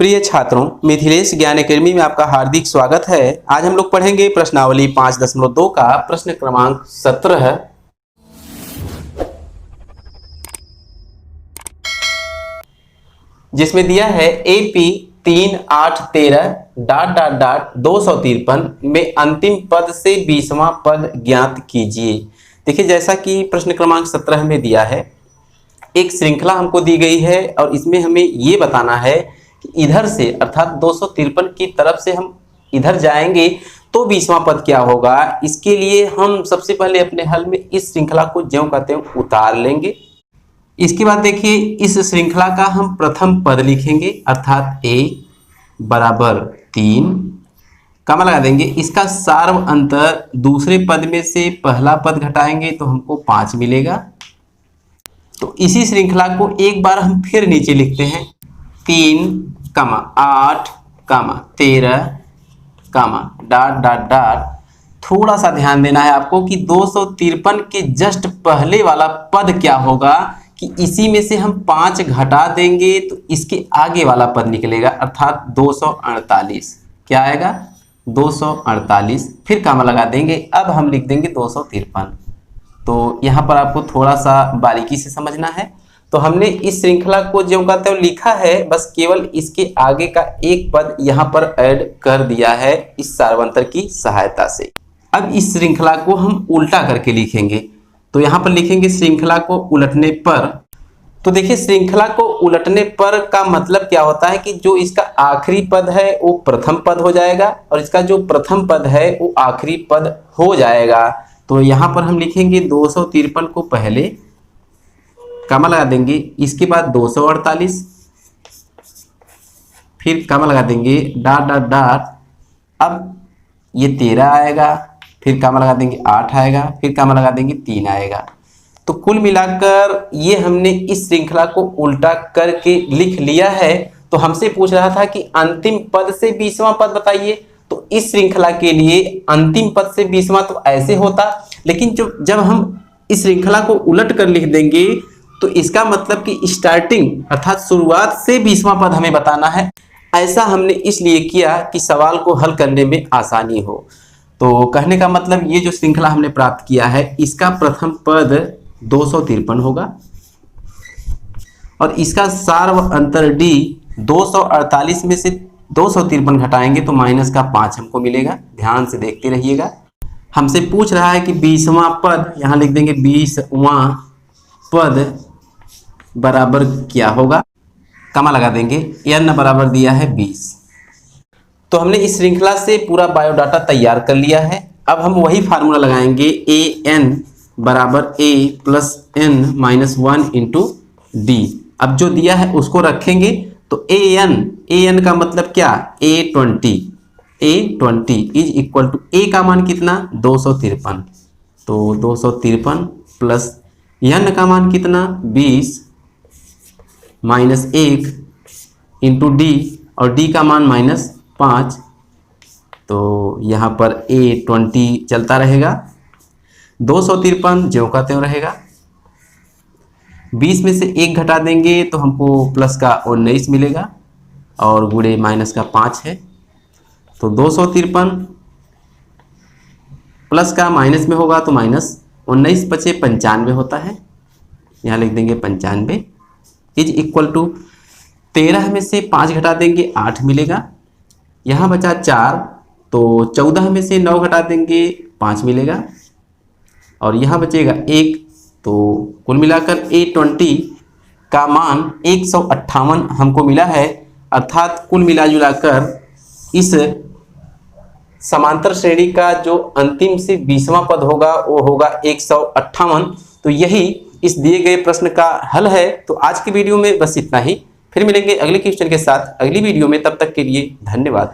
प्रिय छात्रों, मिथिलेश ज्ञान एकेडमी में आपका हार्दिक स्वागत है। आज हम लोग पढ़ेंगे प्रश्नावली 5.2 का प्रश्न क्रमांक 17, जिसमें दिया है AP 3813 ... 253 में अंतिम पद से 20वां पद ज्ञात कीजिए। देखिए, जैसा कि प्रश्न क्रमांक 17 में दिया है, एक श्रृंखला हमको दी गई है और इसमें हमें ये बताना है कि इधर से अर्थात 253 की तरफ से हम इधर जाएंगे तो 20वां पद क्या होगा। इसके लिए हम सबसे पहले अपने हल में इस श्रृंखला को ज्यों कहते हैं उतार लेंगे। इसके बाद देखिए, इस श्रृंखला का हम प्रथम पद लिखेंगे अर्थात a बराबर 3, कमा लगा देंगे। इसका सार्व अंतर दूसरे पद में से पहला पद घटाएंगे तो हमको 5 मिलेगा। तो इसी श्रृंखला को एक बार हम फिर नीचे लिखते हैं, 3, 8, 13, डॉट डॉट डॉट। थोड़ा सा ध्यान देना है आपको कि 253 के जस्ट पहले वाला पद क्या होगा कि इसी में से हम 5 घटा देंगे तो इसके आगे वाला पद निकलेगा अर्थात 248। क्या आएगा? 248। फिर कामा लगा देंगे। अब हम लिख देंगे 253। तो यहाँ पर आपको थोड़ा सा बारीकी से समझना है। तो हमने इस श्रृंखला को जो कहते हैं लिखा है, बस केवल इसके आगे का एक पद यहाँ पर ऐड कर दिया है इस सार्वंतर की सहायता से। अब इस श्रृंखला को हम उल्टा करके लिखेंगे। तो यहाँ पर लिखेंगे श्रृंखला को उलटने पर। तो देखिए, श्रृंखला को उलटने पर का मतलब क्या होता है कि जो इसका आखिरी पद है वो प्रथम पद हो जाएगा और इसका जो प्रथम पद है वो आखिरी पद हो जाएगा। तो यहाँ पर हम लिखेंगे 253 को पहले कामा लगा देंगे, इसके बाद 248, फिर कामा लगा देंगे, डॉट डॉट डॉट। अब ये 13 आएगा, फिर कामा लगा देंगे 8 आएगा, फिर कामा लगा देंगे 3 आएगा। तो कुल मिलाकर ये हमने इस श्रृंखला को उल्टा करके लिख लिया है। तो हमसे पूछ रहा था कि अंतिम पद से 20वां पद बताइए। तो इस श्रृंखला के लिए अंतिम पद से 20वां तो ऐसे होता, लेकिन जब हम इस श्रृंखला को उलट कर लिख देंगे तो इसका मतलब कि स्टार्टिंग अर्थात शुरुआत से 20वां पद हमें बताना है। ऐसा हमने इसलिए किया कि सवाल को हल करने में आसानी हो। तो कहने का मतलब ये जो श्रृंखला हमने प्राप्त किया है इसका प्रथम पद 253 होगा और इसका सार्व अंतर d 248 में से 253 घटाएंगे तो माइनस का 5 हमको मिलेगा। ध्यान से देखते रहिएगा। हमसे पूछ रहा है कि 20वां पद, यहाँ लिख देंगे 20वां पद बराबर क्या होगा, कमा लगा देंगे, n बराबर दिया है 20। तो हमने इस श्रृंखला से पूरा बायोडाटा तैयार कर लिया है। अब हम वही फार्मूला लगाएंगे, an बराबर a plus n minus 1 into D. अब जो दिया है उसको रखेंगे। तो an का मतलब क्या, a20 is equal to a का मान कितना, 253। तो 253 प्लस n का मान कितना, 20 माइनस 1 इंटू डी और d का मान माइनस 5। तो यहाँ पर a20 चलता रहेगा, 253 ज्यों का त्यों रहेगा। 20 में से 1 घटा देंगे तो हमको प्लस का 19 मिलेगा और गुणे माइनस का 5 है। तो 253 प्लस का माइनस में होगा तो माइनस 19 बचे 95 होता है। यहाँ लिख देंगे 95 इज इक्वल टू 13 में से 5 घटा देंगे 8 मिलेगा। यहाँ बचा 4, तो 14 में से 9 घटा देंगे 5 मिलेगा और यहाँ बचेगा 1। तो कुल मिलाकर a20 का मान 158 हमको मिला है। अर्थात कुल मिला जुलाकर इस समांतर श्रेणी का जो अंतिम से 20वां पद होगा वो होगा 158। तो यही इस दिए गए प्रश्न का हल है। तो आज की वीडियो में बस इतना ही। फिर मिलेंगे अगले क्वेश्चन के साथ अगली वीडियो में। तब तक के लिए धन्यवाद।